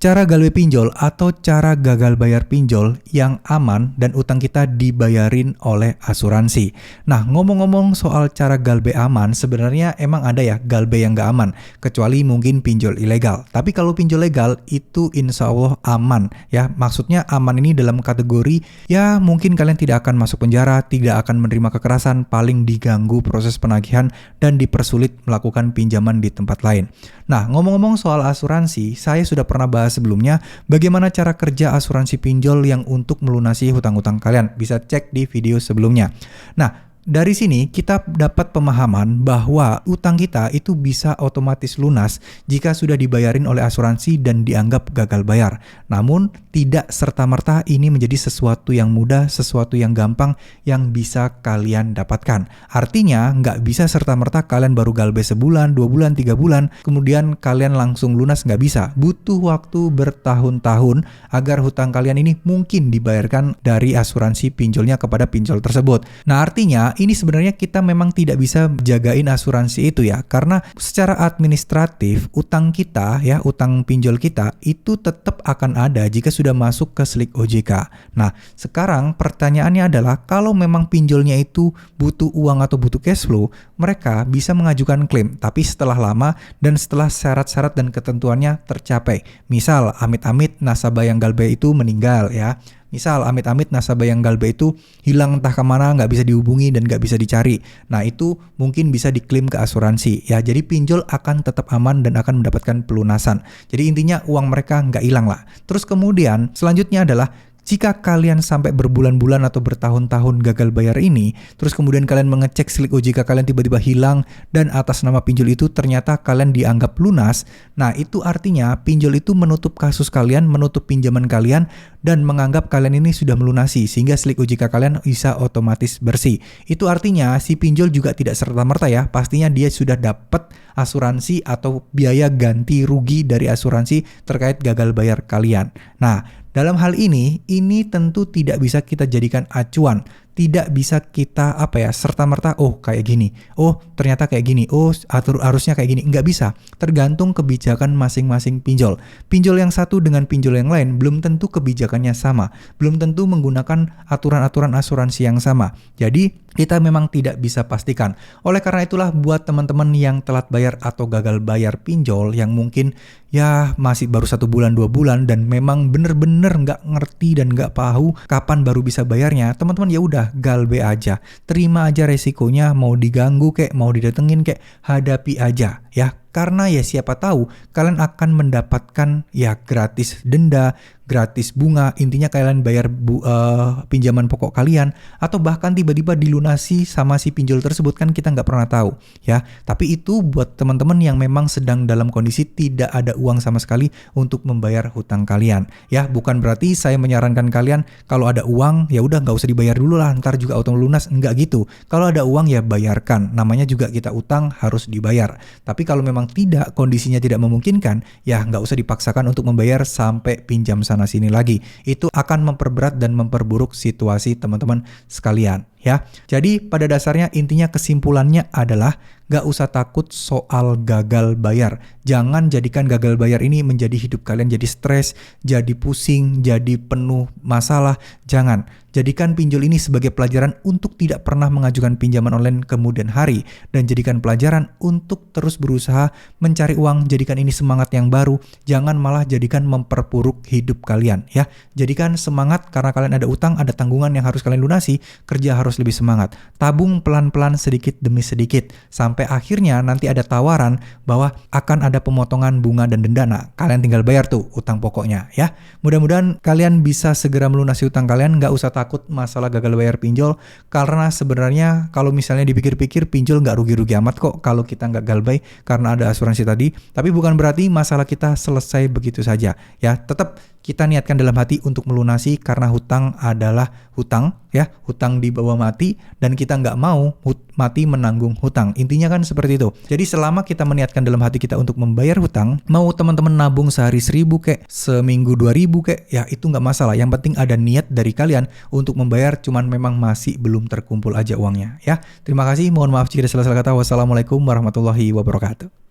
Cara galbe pinjol atau cara gagal bayar pinjol yang aman dan utang kita dibayarin oleh asuransi. Nah, ngomong-ngomong soal cara galbe aman, sebenarnya emang ada ya galbe yang gak aman, kecuali mungkin pinjol ilegal. Tapi kalau pinjol legal itu insya Allah aman ya. Maksudnya aman ini dalam kategori ya mungkin kalian tidak akan masuk penjara, tidak akan menerima kekerasan, paling diganggu proses penagihan dan dipersulit melakukan pinjaman di tempat lain. Nah, ngomong-ngomong soal asuransi, saya sudah pernah bahas sebelumnya bagaimana cara kerja asuransi pinjol yang untuk melunasi hutang-hutang kalian. Bisa cek di video sebelumnya. Nah, dari sini kita dapat pemahaman bahwa utang kita itu bisa otomatis lunas jika sudah dibayarin oleh asuransi dan dianggap gagal bayar. Namun tidak serta-merta ini menjadi sesuatu yang mudah, sesuatu yang gampang yang bisa kalian dapatkan. Artinya nggak bisa serta-merta kalian baru galbe sebulan, 2 bulan, 3 bulan, kemudian kalian langsung lunas, nggak bisa. Butuh waktu bertahun-tahun agar hutang kalian ini mungkin dibayarkan dari asuransi pinjolnya kepada pinjol tersebut. Nah, artinya ini sebenarnya kita memang tidak bisa jagain asuransi itu ya, karena secara administratif utang kita ya, utang pinjol kita itu tetap akan ada jika sudah masuk ke slik OJK. Nah, sekarang pertanyaannya adalah kalau memang pinjolnya itu butuh uang atau butuh cash flow, mereka bisa mengajukan klaim, tapi setelah lama dan setelah syarat-syarat dan ketentuannya tercapai. Misal amit-amit nasabah yang galbe itu meninggal ya. Misal amit-amit nasabah yang galbe itu hilang entah kemana, nggak bisa dihubungi dan nggak bisa dicari. Nah, itu mungkin bisa diklaim ke asuransi ya. Jadi pinjol akan tetap aman dan akan mendapatkan pelunasan. Jadi intinya uang mereka nggak hilang lah. Terus kemudian selanjutnya adalah jika kalian sampai berbulan-bulan atau bertahun-tahun gagal bayar ini, terus kemudian kalian mengecek slik OJK kalian tiba-tiba hilang dan atas nama pinjol itu ternyata kalian dianggap lunas, nah itu artinya pinjol itu menutup kasus kalian, menutup pinjaman kalian dan menganggap kalian ini sudah melunasi sehingga slik OJK kalian bisa otomatis bersih. Itu artinya si pinjol juga tidak serta-merta ya, pastinya dia sudah dapat asuransi atau biaya ganti rugi dari asuransi terkait gagal bayar kalian. Nah, dalam hal ini tentu tidak bisa kita jadikan acuan. Tidak bisa kita serta-merta kayak gini. Oh, ternyata kayak gini. Oh, harusnya kayak gini. Nggak bisa. Tergantung kebijakan masing-masing pinjol. Pinjol yang satu dengan pinjol yang lain belum tentu kebijakannya sama. Belum tentu menggunakan aturan-aturan asuransi yang sama. Jadi, kita memang tidak bisa pastikan. Oleh karena itulah buat teman-teman yang telat bayar atau gagal bayar pinjol yang mungkin ya masih baru 1 bulan 2 bulan dan memang bener-bener nggak ngerti dan nggak tahu kapan baru bisa bayarnya, teman-teman ya udah galbe aja, terima aja resikonya, mau diganggu kek, mau didatengin kek, hadapi aja ya. Karena ya siapa tahu kalian akan mendapatkan ya gratis denda, gratis bunga, intinya kalian bayar pinjaman pokok kalian atau bahkan tiba-tiba dilunasi sama si pinjol tersebut, kan kita nggak pernah tahu ya. Tapi itu buat teman-teman yang memang sedang dalam kondisi tidak ada uang sama sekali untuk membayar hutang kalian ya. Bukan berarti saya menyarankan kalian kalau ada uang ya udah nggak usah dibayar dulu lah, ntar juga auto lunas, enggak gitu. Kalau ada uang ya bayarkan, namanya juga kita utang harus dibayar. Tapi kalau memang tidak, kondisinya tidak memungkinkan, ya nggak usah dipaksakan untuk membayar sampai pinjam sana sini lagi. Itu akan memperberat dan memperburuk situasi teman-teman sekalian ya. Jadi pada dasarnya intinya kesimpulannya adalah gak usah takut soal gagal bayar. Jangan jadikan gagal bayar ini menjadi hidup kalian jadi stres, jadi pusing, jadi penuh masalah. Jangan. Jadikan pinjol ini sebagai pelajaran untuk tidak pernah mengajukan pinjaman online kemudian hari. Dan jadikan pelajaran untuk terus berusaha mencari uang. Jadikan ini semangat yang baru. Jangan malah jadikan memperburuk hidup kalian ya. Jadikan semangat karena kalian ada utang, ada tanggungan yang harus kalian lunasi. Kerja harus lebih semangat. Tabung pelan-pelan sedikit demi sedikit. Sampai akhirnya nanti ada tawaran bahwa akan ada pemotongan bunga dan denda. Nah, kalian tinggal bayar tuh utang pokoknya ya. Mudah-mudahan kalian bisa segera melunasi utang kalian, nggak usah takut masalah gagal bayar pinjol, karena sebenarnya kalau misalnya dipikir-pikir pinjol nggak rugi-rugi amat kok kalau kita nggak galbay karena ada asuransi tadi. Tapi bukan berarti masalah kita selesai begitu saja ya. Tetap kita niatkan dalam hati untuk melunasi karena hutang adalah hutang ya, hutang dibawa mati dan kita nggak mau mati menanggung hutang. Intinya kan seperti itu. Jadi selama kita meniatkan dalam hati kita untuk membayar hutang, mau teman-teman nabung sehari 1.000 kek, seminggu 2.000 kek, ya itu nggak masalah. Yang penting ada niat dari kalian untuk membayar, cuman memang masih belum terkumpul aja uangnya ya. Terima kasih, mohon maaf jika ada salah-salah kata. Wassalamualaikum warahmatullahi wabarakatuh.